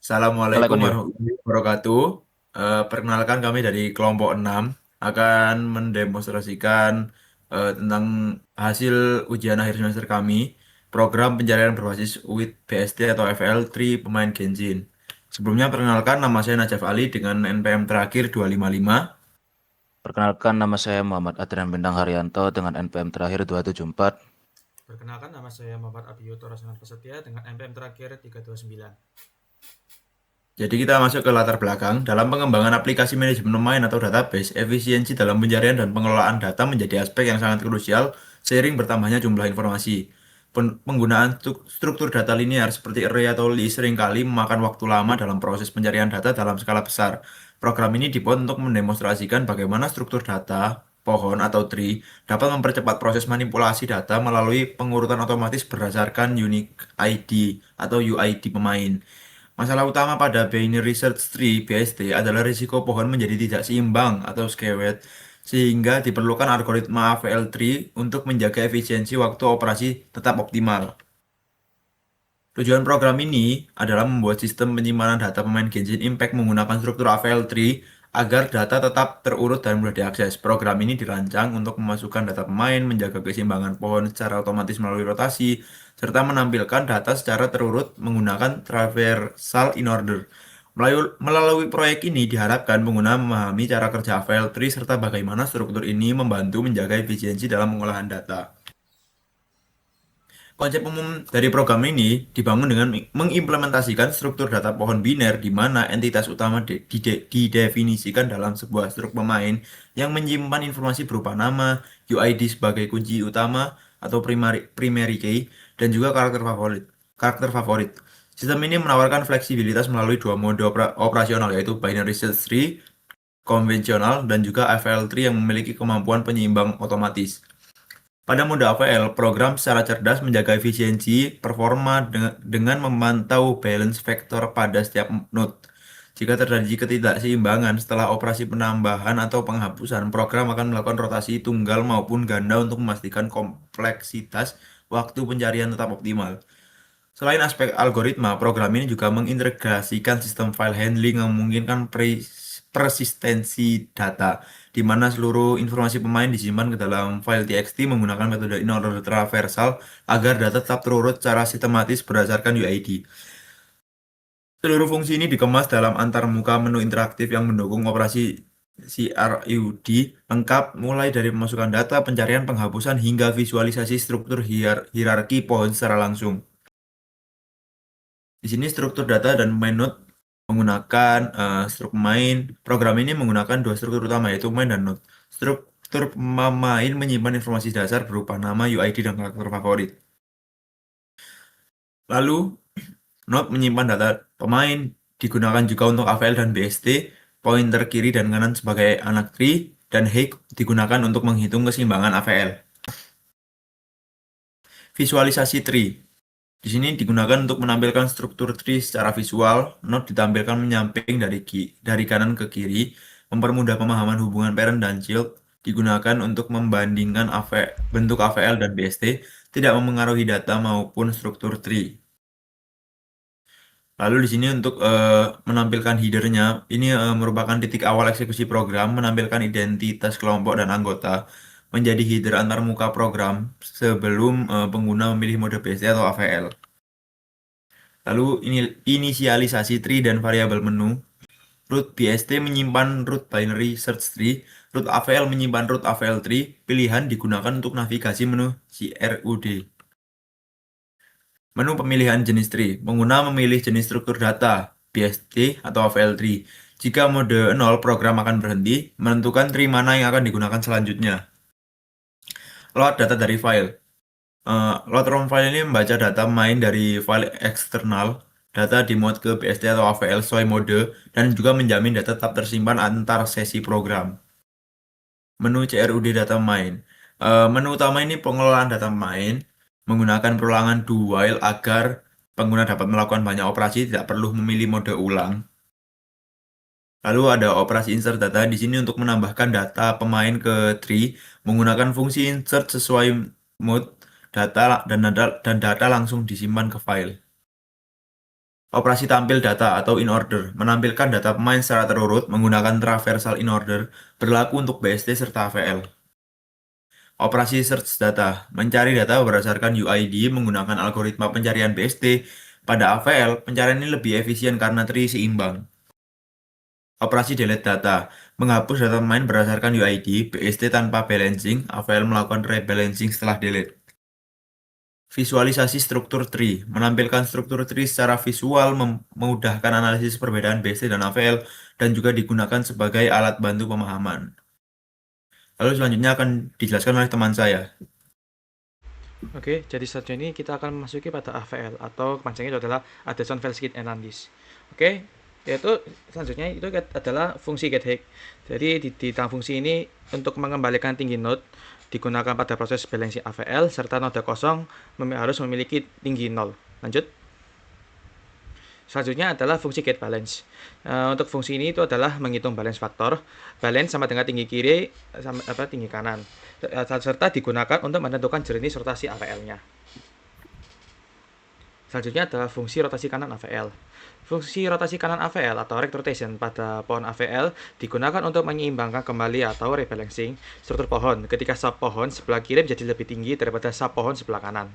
Assalamualaikum Silakan yuk. warahmatullahi wabarakatuh. Perkenalkan kami dari kelompok 6 akan mendemonstrasikan tentang hasil ujian akhir semester kami, program pencarian berbasis UIT BST atau FL3 pemain Genshin. Sebelumnya perkenalkan nama saya Najaf Ali dengan NPM terakhir 255. Perkenalkan nama saya Muhammad Adrian Bintang Haryanto dengan NPM terakhir 274. Perkenalkan nama saya Muhammad Abiyuto Rasangan Prasetya dengan NPM terakhir 329. Jadi kita masuk ke latar belakang. Dalam pengembangan aplikasi manajemen pemain atau database, efisiensi dalam pencarian dan pengelolaan data menjadi aspek yang sangat krusial seiring bertambahnya jumlah informasi. Penggunaan struktur data linear seperti array atau list seringkali memakan waktu lama dalam proses pencarian data dalam skala besar. Program ini dibuat untuk mendemonstrasikan bagaimana struktur data, pohon atau tree, dapat mempercepat proses manipulasi data melalui pengurutan otomatis berdasarkan unique ID atau UID pemain. Masalah utama pada binary search tree (BST) adalah risiko pohon menjadi tidak seimbang atau skewed, sehingga diperlukan algoritma AVL3 untuk menjaga efisiensi waktu operasi tetap optimal. Tujuan program ini adalah membuat sistem penyimpanan data pemain Genshin Impact menggunakan struktur AVL3 agar data tetap terurut dan mudah diakses. Program ini dirancang untuk memasukkan data pemain, menjaga keseimbangan pohon secara otomatis melalui rotasi, serta menampilkan data secara terurut menggunakan traversal in order. Melalui proyek ini diharapkan pengguna memahami cara kerja AVL3 serta bagaimana struktur ini membantu menjaga efisiensi dalam pengolahan data. Konsep umum dari program ini dibangun dengan mengimplementasikan struktur data pohon biner di mana entitas utama didefinisikan dalam sebuah struk pemain yang menyimpan informasi berupa nama, UID sebagai kunci utama atau primary key, dan juga karakter favorit. Karakter favorit. Sistem ini menawarkan fleksibilitas melalui dua mode operasional yaitu binary search tree konvensional dan juga FL3 yang memiliki kemampuan penyeimbang otomatis. Pada mode AVL, program secara cerdas menjaga efisiensi performa dengan memantau balance vektor pada setiap node. Jika terjadi ketidakseimbangan setelah operasi penambahan atau penghapusan, program akan melakukan rotasi tunggal maupun ganda untuk memastikan kompleksitas waktu pencarian tetap optimal. Selain aspek algoritma, program ini juga mengintegrasikan sistem file handling yang memungkinkan persistensi data, di mana seluruh informasi pemain disimpan ke dalam file TXT menggunakan metode in-order traversal agar data tetap terurut secara sistematis berdasarkan UID. Seluruh fungsi ini dikemas dalam antarmuka menu interaktif yang mendukung operasi CRUD lengkap mulai dari pemasukan data, pencarian, penghapusan, hingga visualisasi struktur hierarki pohon secara langsung. Di sini struktur data dan main node menggunakan struk main. Program ini menggunakan dua struktur utama yaitu main dan node. Struktur main menyimpan informasi dasar berupa nama, UID, dan karakter favorit. Lalu node menyimpan data pemain, digunakan juga untuk AVL dan BST, pointer kiri dan kanan sebagai anak tree, dan heap digunakan untuk menghitung keseimbangan AVL. Visualisasi tree. Di sini digunakan untuk menampilkan struktur tree secara visual. Node ditampilkan menyamping dari kanan ke kiri, mempermudah pemahaman hubungan parent dan child. Digunakan untuk membandingkan bentuk AVL dan BST, tidak memengaruhi data maupun struktur tree. Lalu di sini untuk menampilkan headernya, ini merupakan titik awal eksekusi program, menampilkan identitas kelompok dan anggota, menjadi header antarmuka program sebelum pengguna memilih mode BST atau AVL. Lalu ini inisialisasi tree dan variabel menu. Root BST menyimpan root binary search tree, root AVL menyimpan root AVL tree. Pilihan digunakan untuk navigasi menu CRUD. Menu pemilihan jenis tree. Pengguna memilih jenis struktur data, BST atau AVL3. Jika mode 0, program akan berhenti, menentukan tree mana yang akan digunakan selanjutnya. Load data dari file. Load from file ini membaca data main dari file eksternal, data di mode ke BST atau AVL sesuai mode, dan juga menjamin data tetap tersimpan antar sesi program. Menu CRUD data main. Menu utama ini pengelolaan data main menggunakan perulangan do while agar pengguna dapat melakukan banyak operasi tidak perlu memilih mode ulang. Lalu ada operasi insert data di sini untuk menambahkan data pemain ke tree menggunakan fungsi insert sesuai mode data dan data langsung disimpan ke file. Operasi tampil data atau in order menampilkan data pemain secara terurut menggunakan traversal in order berlaku untuk BST serta AVL. Operasi search data mencari data berdasarkan UID menggunakan algoritma pencarian BST. Pada AVL, pencarian ini lebih efisien karena tree seimbang. Operasi delete data menghapus data pemain berdasarkan UID, BST tanpa balancing, AVL melakukan rebalancing setelah delete. Visualisasi struktur tree menampilkan struktur tree secara visual memudahkan analisis perbedaan BST dan AVL dan juga digunakan sebagai alat bantu pemahaman. Lalu selanjutnya akan dijelaskan oleh teman saya. Oke, jadi selanjutnya ini kita akan memasuki pada AVL atau kepanjangannya itu adalah Addition File Skid Analysis. Oke, yaitu selanjutnya itu adalah fungsi getHead. Jadi di dalam fungsi ini untuk mengembalikan tinggi node digunakan pada proses balancing AVL serta node kosong harus memiliki tinggi 0. Lanjut. Selanjutnya adalah fungsi getBalance. Untuk fungsi ini itu adalah menghitung balance faktor. Balance sama dengan tinggi kiri sama tinggi kanan. Serta digunakan untuk menentukan jenis rotasi AVL-nya. Selanjutnya adalah fungsi rotasi kanan AVL. Fungsi rotasi kanan AVL atau right rotation pada pohon AVL digunakan untuk menyeimbangkan kembali atau rebalancing struktur pohon ketika sub pohon sebelah kiri menjadi lebih tinggi daripada sub pohon sebelah kanan.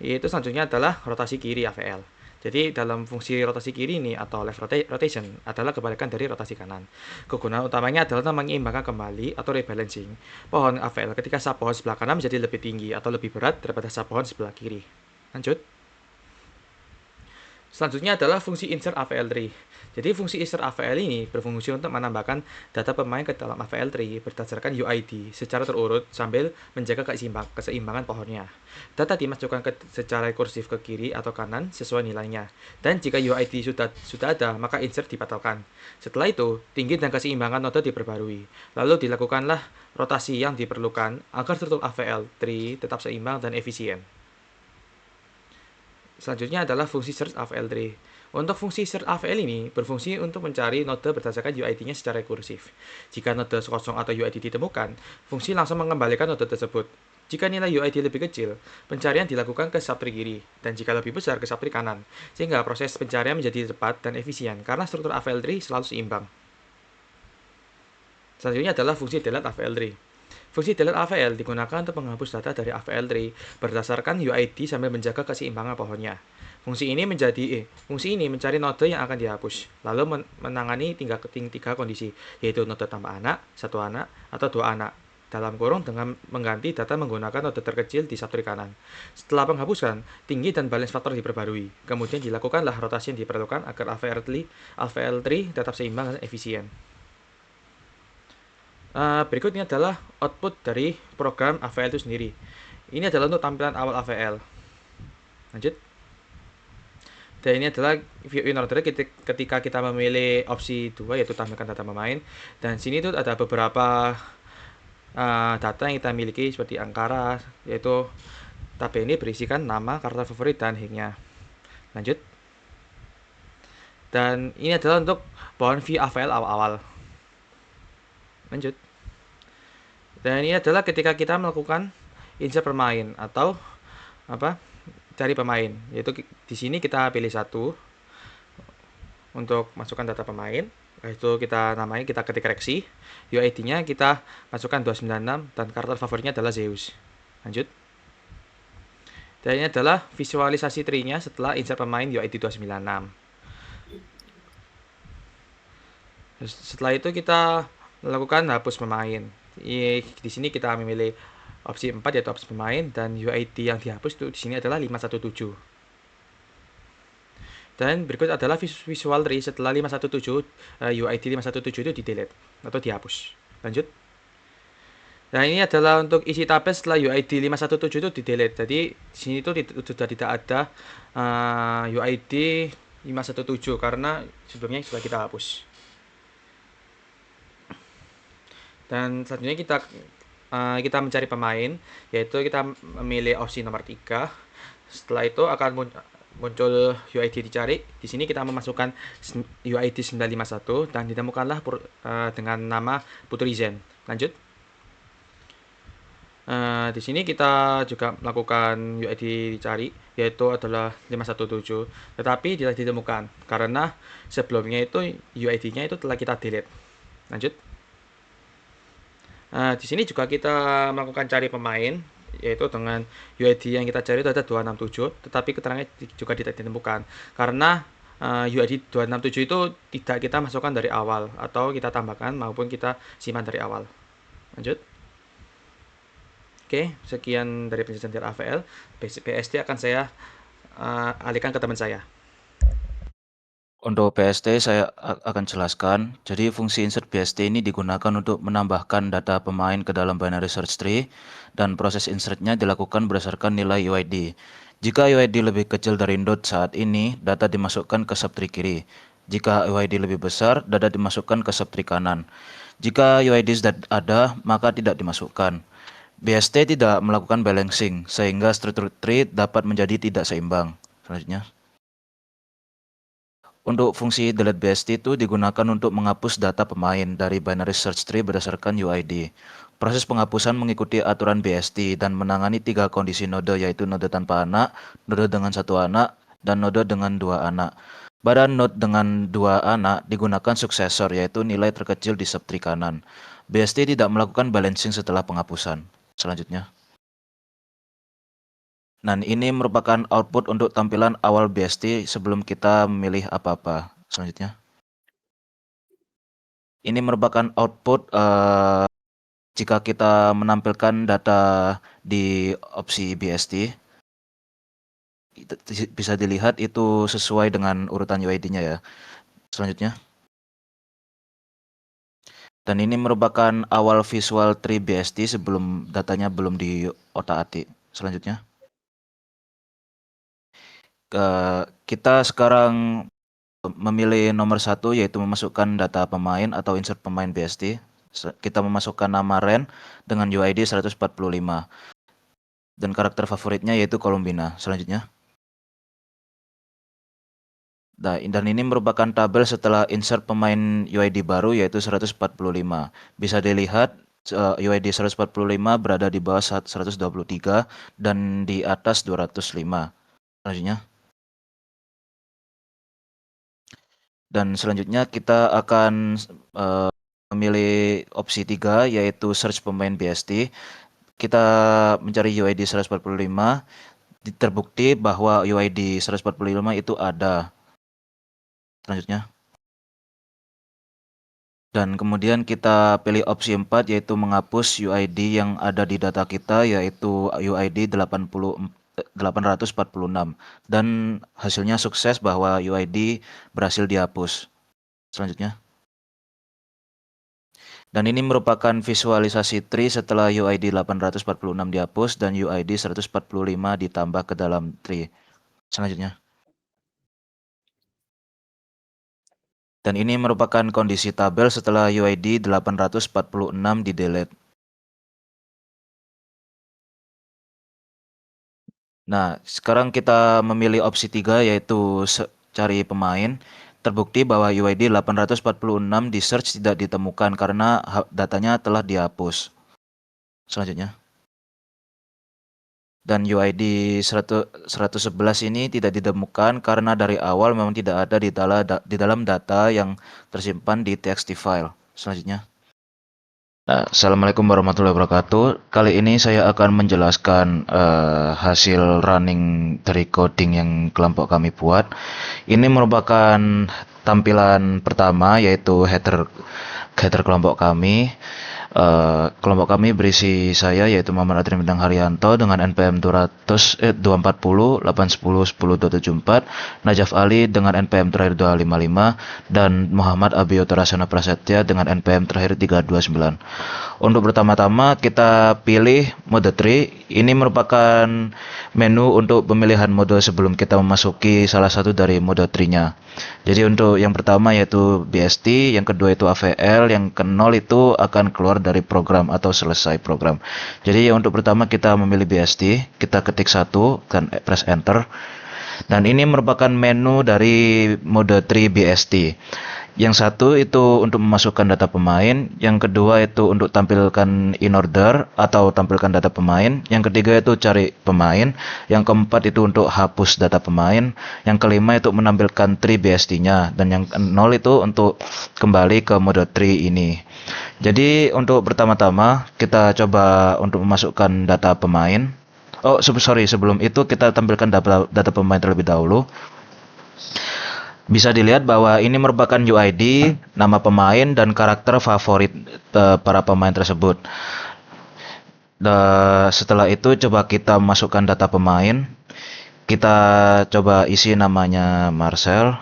Itu selanjutnya adalah rotasi kiri AVL. Jadi dalam fungsi rotasi kiri ini atau left rotation adalah kebalikan dari rotasi kanan. Kegunaan utamanya adalah menyeimbangkan kembali atau rebalancing pohon AVL ketika sub pohon sebelah kanan menjadi lebih tinggi atau lebih berat daripada sub pohon sebelah kiri. Lanjut. Selanjutnya adalah fungsi insert AVL tree. Jadi fungsi insert AVL ini berfungsi untuk menambahkan data pemain ke dalam AVL tree berdasarkan UID secara terurut sambil menjaga keseimbangan pohonnya. Data dimasukkan secara rekursif ke kiri atau kanan sesuai nilainya. Dan jika UID sudah ada, maka insert dibatalkan. Setelah itu, tinggi dan keseimbangan node diperbarui. Lalu dilakukanlah rotasi yang diperlukan agar struktur AVL tree tetap seimbang dan efisien. Selanjutnya adalah fungsi search AVL tree. Untuk fungsi search AVL ini berfungsi untuk mencari node berdasarkan UID-nya secara rekursif. Jika node kosong atau UID ditemukan, fungsi langsung mengembalikan node tersebut. Jika nilai UID lebih kecil, pencarian dilakukan ke subtree kiri, dan jika lebih besar ke subtree kanan, sehingga proses pencarian menjadi cepat dan efisien karena struktur AVL tree selalu seimbang. Selanjutnya adalah fungsi delete AVL tree. Fungsi delete AVL digunakan untuk menghapus data dari AVL tree berdasarkan UID sambil menjaga keseimbangan pohonnya. Fungsi ini mencari node yang akan dihapus, lalu menangani tiga kondisi, yaitu node tanpa anak, satu anak, atau dua anak. Dalam kurung dengan mengganti data menggunakan node terkecil di subtree kanan. Setelah penghapusan, tinggi dan balance faktor diperbarui. Kemudian dilakukanlah rotasi yang diperlukan agar AVL tree tetap seimbang dan efisien. Berikutnya adalah output dari program AVL itu sendiri. Ini adalah untuk tampilan awal AVL. Lanjut. Dan ini adalah view in order ketika kita memilih opsi 2 yaitu tampilkan data pemain. Dan sini itu ada beberapa data yang kita miliki seperti angkara, yaitu tab ini berisikan nama, karakter favorit, dan hingga. Lanjut. Dan ini adalah untuk pohon view AVL awal-awal. Lanjut. Dan ini adalah ketika kita melakukan insert pemain atau cari pemain, yaitu di sini kita pilih satu untuk masukkan data pemain, itu kita namanya, kita ketik koreksi, UID-nya kita masukkan 296 dan karakter favoritnya adalah Zeus. Lanjut. Dan ini adalah visualisasi tree-nya setelah insert pemain UID 296. Setelah itu kita melakukan hapus pemain. Di sini kita memilih opsi 4 yaitu hapus pemain, dan UID yang dihapus itu di sini adalah 517. Dan berikut adalah visual tree setelah 517, UID 517 itu di delete atau dihapus. Lanjut. Nah, ini adalah untuk isi tabel setelah UID 517 itu di delete. Jadi di sini itu sudah tidak ada UID 517 karena sebelumnya sudah kita hapus. Dan selanjutnya kita mencari pemain, yaitu kita memilih opsi nomor 3. Setelah itu akan muncul UID dicari. Di sini kita memasukkan UID 951 dan ditemukanlah dengan nama Putri Zen. Lanjut. Di sini kita juga melakukan UID dicari, yaitu adalah 517, tetapi tidak ditemukan karena sebelumnya itu UID-nya itu telah kita delete. Lanjut. Di sini juga kita melakukan cari pemain, yaitu dengan UID yang kita cari itu ada 267, tetapi keterangannya juga tidak ditemukan karena UID 267 itu tidak kita masukkan dari awal atau kita tambahkan maupun kita simpan dari awal. Lanjut. Oke, sekian dari penjelasan dari AVL. PST akan saya alihkan ke teman saya. Untuk PST saya akan jelaskan. Jadi fungsi insert BST ini digunakan untuk menambahkan data pemain ke dalam binary search tree dan proses insertnya dilakukan berdasarkan nilai UID. Jika UID lebih kecil dari node saat ini, data dimasukkan ke subtree kiri. Jika UID lebih besar, data dimasukkan ke subtree kanan. Jika UID sudah ada, maka tidak dimasukkan. BST tidak melakukan balancing, sehingga struktur tree dapat menjadi tidak seimbang. Selanjutnya. Untuk fungsi delete BST itu digunakan untuk menghapus data pemain dari binary search tree berdasarkan UID. Proses penghapusan mengikuti aturan BST dan menangani 3 kondisi node, yaitu node tanpa anak, node dengan 1 anak, dan node dengan 2 anak. Pada node dengan 2 anak digunakan suksesor, yaitu nilai terkecil di subtree kanan. BST tidak melakukan balancing setelah penghapusan. Selanjutnya. Nah, ini merupakan output untuk tampilan awal BST sebelum kita memilih apa-apa. Selanjutnya. Ini merupakan output jika kita menampilkan data di opsi BST. Bisa dilihat itu sesuai dengan urutan UID-nya ya. Selanjutnya. Dan ini merupakan awal visual tree BST sebelum datanya belum diotak-atik. Selanjutnya. Kita sekarang memilih nomor 1, yaitu memasukkan data pemain atau insert pemain BST. Kita memasukkan nama Ren dengan UID 145. Dan karakter favoritnya yaitu Columbina. Selanjutnya. Nah, dan ini merupakan tabel setelah insert pemain UID baru yaitu 145. Bisa dilihat UID 145 berada di bawah 123 dan di atas 205. Selanjutnya. Dan selanjutnya kita akan memilih opsi 3 yaitu search pemain BST. Kita mencari UID 145. Terbukti bahwa UID 145 itu ada. Selanjutnya. Dan kemudian kita pilih opsi 4 yaitu menghapus UID yang ada di data kita yaitu UID 846 dan hasilnya sukses bahwa UID berhasil dihapus. Selanjutnya. Dan ini merupakan visualisasi tree setelah UID 846 dihapus dan UID 145 ditambah ke dalam tree. Selanjutnya. Dan ini merupakan kondisi tabel setelah UID 846 di delete. Nah, sekarang kita memilih opsi 3 yaitu cari pemain. Terbukti bahwa UID 846 di search tidak ditemukan karena datanya telah dihapus. Selanjutnya. Dan UID 111 ini tidak ditemukan karena dari awal memang tidak ada di dalam data yang tersimpan di txt file. Selanjutnya. Nah, Assalamualaikum warahmatullahi wabarakatuh. Kali ini saya akan menjelaskan hasil running dari coding yang kelompok kami buat. Ini merupakan tampilan pertama yaitu header kelompok kami. Kelompok kami berisi saya yaitu Muhammad Adrian Bintang Haryanto dengan NPM 240 810 10.274, Najaf Ali dengan NPM terakhir 255 dan Muhammad Abiyoto Rasana Prasetya dengan NPM terakhir 329. Untuk pertama-tama kita pilih mode tree. Ini merupakan menu untuk pemilihan mode sebelum kita memasuki salah satu dari mode tree-nya. Jadi untuk yang pertama yaitu BST, yang kedua itu AVL, yang ke-0 itu akan keluar dari program atau selesai program. Jadi untuk pertama kita memilih BST, kita ketik 1 dan press enter. Dan ini merupakan menu dari mode tree BST. Yang satu itu untuk memasukkan data pemain, yang kedua itu untuk tampilkan in order atau tampilkan data pemain, yang ketiga itu cari pemain, yang keempat itu untuk hapus data pemain, yang kelima itu menampilkan tree BST-nya, dan yang nol itu untuk kembali ke mode tree ini. Jadi untuk pertama-tama kita coba untuk memasukkan data pemain. Oh, sorry, sebelum itu kita tampilkan data pemain terlebih dahulu. Bisa dilihat bahwa ini merupakan UID, nama pemain, dan karakter favorit para pemain tersebut. Setelah itu coba kita masukkan data pemain. Kita coba isi namanya Marcel.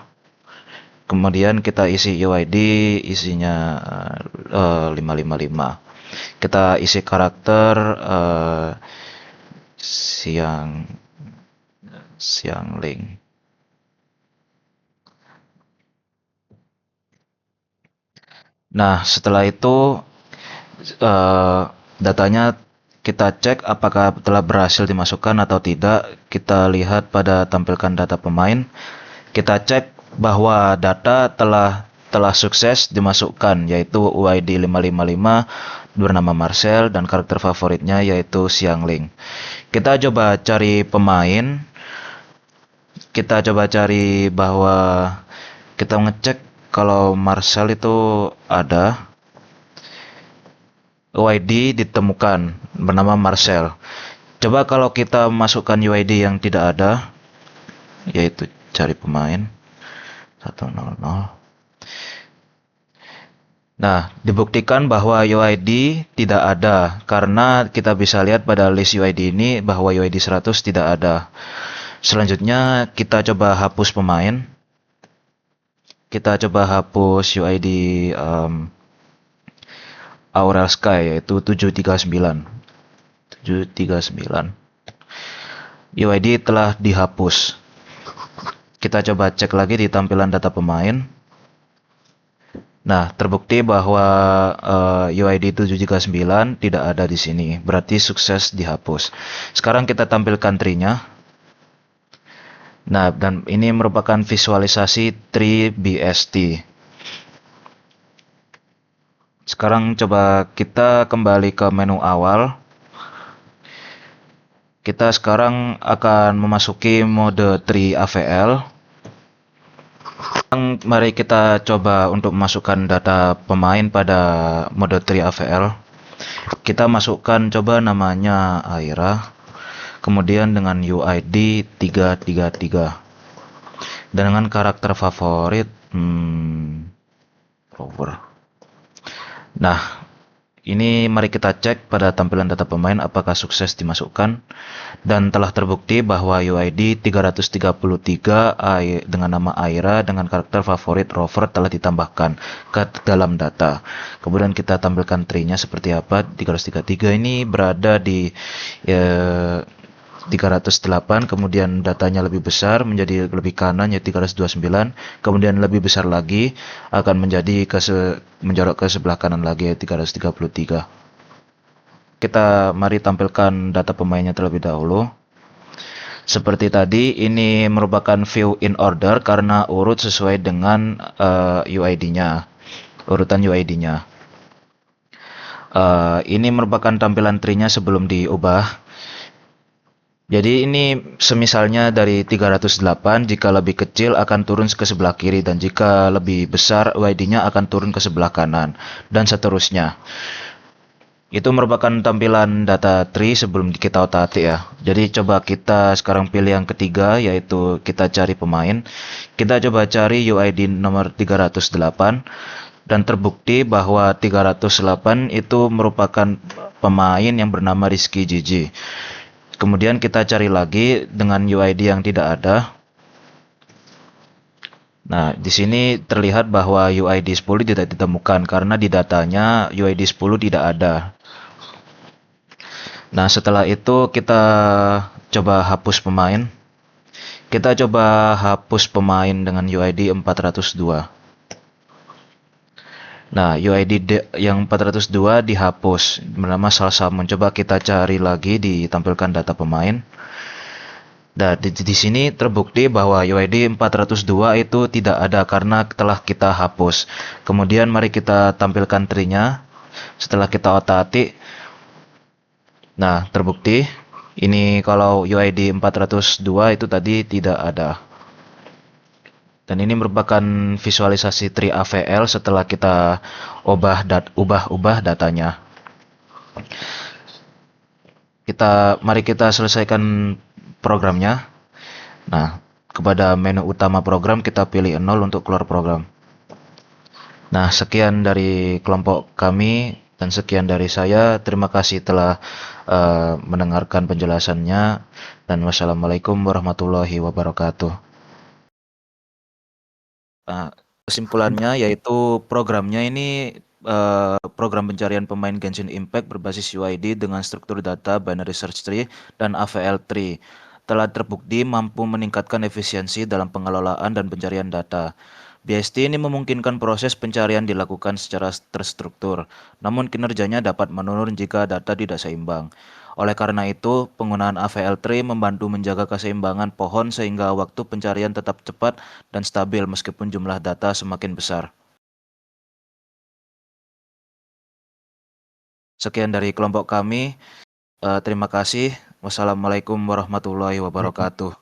Kemudian kita isi UID, isinya 555. Kita isi karakter Xiangling. Nah, setelah itu datanya kita cek apakah telah berhasil dimasukkan atau tidak. Kita lihat pada tampilkan data pemain. Kita cek bahwa data telah sukses dimasukkan, yaitu UID 555 bernama Marcel dan karakter favoritnya yaitu Xiangling. Kita coba cari pemain. Kita coba cari bahwa kita ngecek kalau Marcel itu ada, UID ditemukan bernama Marcel. Coba kalau kita masukkan UID yang tidak ada, yaitu cari pemain 100. Nah, dibuktikan bahwa UID tidak ada karena kita bisa lihat pada list UID ini bahwa UID 100 tidak ada. Selanjutnya kita coba hapus pemain. Kita coba hapus UID Aurel Sky yaitu 739. UID telah dihapus. Kita coba cek lagi di tampilan data pemain. Nah, terbukti bahwa UID 739 tidak ada di sini. Berarti sukses dihapus. Sekarang kita tampilkan tree-nya. Nah, dan ini merupakan visualisasi tree BST. Sekarang coba kita kembali ke menu awal. Kita sekarang akan memasuki mode tree AVL. Mari kita coba untuk memasukkan data pemain pada mode tree AVL. Kita masukkan coba namanya Aira. Kemudian dengan UID 333 dan dengan karakter favorit Rover. Nah, ini mari kita cek pada tampilan data pemain apakah sukses dimasukkan, dan telah terbukti bahwa UID 333 dengan nama Aira dengan karakter favorit Rover telah ditambahkan ke dalam data. Kemudian kita tampilkan tree-nya seperti apa. 333 ini berada di 308, kemudian datanya lebih besar menjadi lebih kanan yaitu 329, kemudian lebih besar lagi akan menjadi menjorok ke sebelah kanan lagi yaitu 333. Kita mari tampilkan data pemainnya terlebih dahulu. Seperti tadi, ini merupakan view in order karena urut sesuai dengan UID-nya, urutan UID-nya. Ini merupakan tampilan tree-nya sebelum diubah. Jadi ini semisalnya dari 308, jika lebih kecil akan turun ke sebelah kiri, dan jika lebih besar UID-nya akan turun ke sebelah kanan, dan seterusnya. Itu merupakan tampilan data tree sebelum kita otak-atik ya. Jadi coba kita sekarang pilih yang ketiga, yaitu kita cari pemain. Kita coba cari UID nomor 308, dan terbukti bahwa 308 itu merupakan pemain yang bernama Rizky Gigi. Kemudian kita cari lagi dengan UID yang tidak ada. Nah, di sini terlihat bahwa UID 10 tidak ditemukan karena di datanya UID 10 tidak ada. Nah, setelah itu kita coba hapus pemain. Kita coba hapus pemain dengan UID 402. Nah, UID yang 402 dihapus bernama Salsa. Mencoba kita cari lagi ditampilkan data pemain. Nah, di sini terbukti bahwa UID 402 itu tidak ada karena telah kita hapus. Kemudian mari kita tampilkan tree-nya. Setelah kita otak-atik, nah terbukti ini kalau UID 402 itu tadi tidak ada. Dan ini merupakan visualisasi tree AVL setelah kita ubah datanya. Mari kita selesaikan programnya. Nah, kepada menu utama program kita pilih 0 untuk keluar program. Nah, sekian dari kelompok kami dan sekian dari saya. Terima kasih telah mendengarkan penjelasannya dan wassalamualaikum warahmatullahi wabarakatuh. Kesimpulannya yaitu programnya ini program pencarian pemain Genshin Impact berbasis UID dengan struktur data binary search tree dan AVL tree telah terbukti mampu meningkatkan efisiensi dalam pengelolaan dan pencarian data. BST ini memungkinkan proses pencarian dilakukan secara terstruktur, namun kinerjanya dapat menurun jika data tidak seimbang. Oleh karena itu, penggunaan AVL tree membantu menjaga keseimbangan pohon sehingga waktu pencarian tetap cepat dan stabil meskipun jumlah data semakin besar. Sekian dari kelompok kami. Terima kasih. Wassalamualaikum warahmatullahi wabarakatuh.